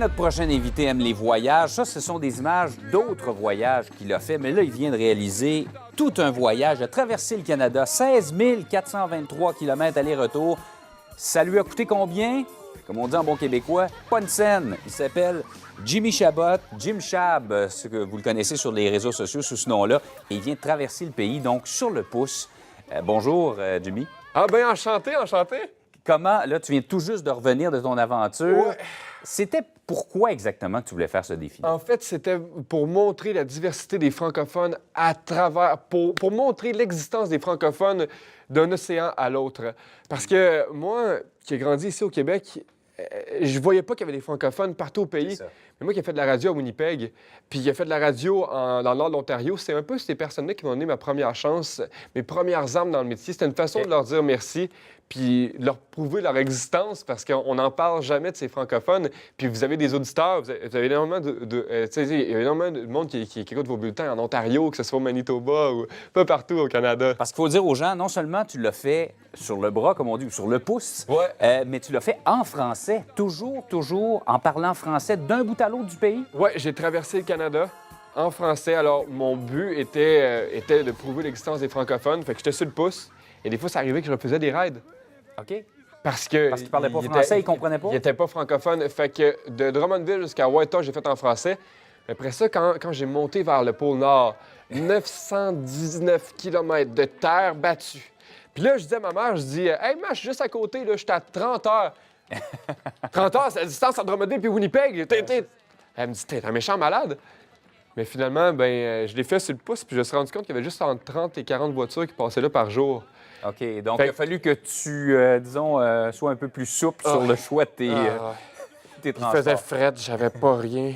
Notre prochain invité aime les voyages. Ça, ce sont des images d'autres voyages qu'il a fait. Mais là, il vient de réaliser tout un voyage. Il a traversé le Canada, 16 423 km aller-retour. Ça lui a coûté combien? Comme on dit en bon québécois, pas une scène. Il s'appelle Jimmy Chabot, Jim Chab, ce que vous le connaissez sur les réseaux sociaux sous ce nom-là. Et il vient de traverser le pays, donc sur le pouce. Bonjour, Jimmy. Ah ben enchanté, enchanté. Comment, là, tu viens tout juste de revenir de ton aventure. Ouais. C'était pourquoi exactement que tu voulais faire ce défi? En fait, c'était pour montrer la diversité des francophones à travers... Pour montrer l'existence des francophones d'un océan à l'autre. Parce que moi, qui ai grandi ici au Québec, je voyais pas qu'il y avait des francophones partout au pays. Mais moi qui ai fait de la radio à Winnipeg, puis qui a fait de la radio dans le nord de l'Ontario, c'est un peu ces personnes-là qui m'ont donné ma première chance, mes premières armes dans le métier. C'était une façon de leur dire merci, puis de leur prouver leur existence, parce qu'on n'en parle jamais de ces francophones. Puis vous avez des auditeurs, vous avez énormément il y a énormément de monde qui écoute vos bulletins en Ontario, que ce soit au Manitoba ou pas partout au Canada. Parce qu'il faut dire aux gens, non seulement tu l'as fait sur le bras, comme on dit, ou sur le pouce, Ouais. mais tu l'as fait en français, toujours en parlant français d'un bout à l'autre du pays. Oui, j'ai traversé le Canada en français. Alors, mon but était de prouver l'existence des francophones. Fait que j'étais sur le pouce. Et des fois, ça arrivait que je refaisais des raids. OK? Parce qu'il ne parlait pas français, il ne comprenait pas? Il n'était pas francophone. Fait que de Drummondville jusqu'à Whitehall, j'ai fait en français. Après ça, quand j'ai monté vers le pôle Nord, 919 km de terre battue. Puis là, je dis à ma mère, je dis « Hey, ma, je suis juste à côté, là, je suis à 30 heures. » 30 heures, c'est la distance entre Drummondville et Winnipeg. Elle me dit « T'es un méchant malade. » Mais finalement, je l'ai fait sur le pouce, puis je me suis rendu compte qu'il y avait juste entre 30 et 40 voitures qui passaient là par jour. OK. Donc, il a fallu que tu, sois un peu plus souple sur le choix de tes transports. Il faisait fret, j'avais pas rien.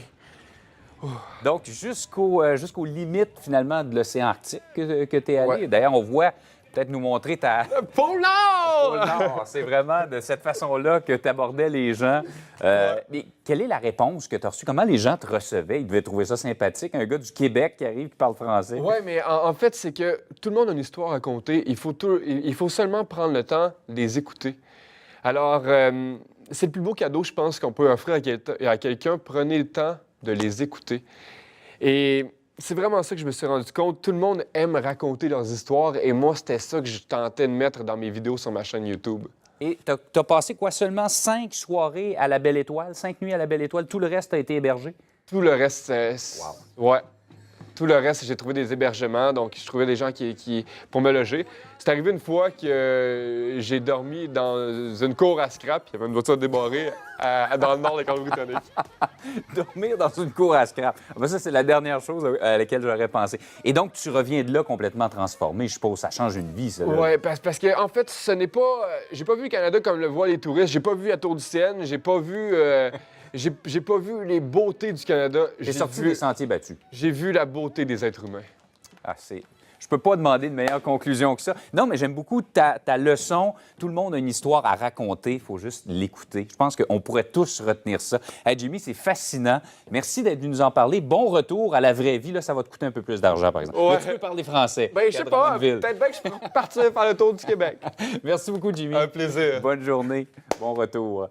Donc, jusqu'aux limites, finalement, de l'océan Arctique que tu es allé. Ouais. D'ailleurs, on voit, peut-être nous montrer ta... Pôle Nord! Pôle Nord. C'est vraiment de cette façon-là que tu abordais les gens. Mais quelle est la réponse que tu as reçue? Comment les gens te recevaient? Ils devaient trouver ça sympathique, un gars du Québec qui arrive, qui parle français. Oui, mais en fait, c'est que tout le monde a une histoire à raconter. Il faut seulement prendre le temps de les écouter. Alors, c'est le plus beau cadeau, je pense, qu'on peut offrir à quelqu'un. Prenez le temps de les écouter. Et c'est vraiment ça que je me suis rendu compte. Tout le monde aime raconter leurs histoires et moi, c'était ça que je tentais de mettre dans mes vidéos sur ma chaîne YouTube. Et tu as passé quoi? Seulement 5 soirées à la Belle Étoile, 5 nuits à la Belle Étoile? Tout le reste a été hébergé? Tout le reste, Wow. Ouais. Tout le reste, j'ai trouvé des hébergements, donc je trouvais des gens pour me loger. C'est arrivé une fois que j'ai dormi dans une cour à scrap. Il y avait une voiture débarrée dans le nord de la Colombie-Britannique. Dormir dans une cour à scrap. Ça, c'est la dernière chose à laquelle j'aurais pensé. Et donc, tu reviens de là complètement transformé. Je suppose ça change une vie, ça. Oui, parce que en fait, ce n'est pas... j'ai pas vu le Canada comme le voient les touristes. J'ai pas vu la Tour du Seine. J'ai pas vu... J'ai pas vu les beautés du Canada. J'ai sorti des sentiers battus. J'ai vu la beauté des êtres humains. Ah, je peux pas demander de meilleure conclusion que ça. Non, mais j'aime beaucoup ta leçon. Tout le monde a une histoire à raconter. Il faut juste l'écouter. Je pense qu'on pourrait tous retenir ça. Hey, Jimmy, c'est fascinant. Merci d'être venu nous en parler. Bon retour à la vraie vie. Là, ça va te coûter un peu plus d'argent, par exemple. Ouais. Mais tu peux parler français. Je sais pas. Peut-être bien que je peux partir faire le tour du Québec. Merci beaucoup, Jimmy. Un plaisir. Bonne journée. Bon retour.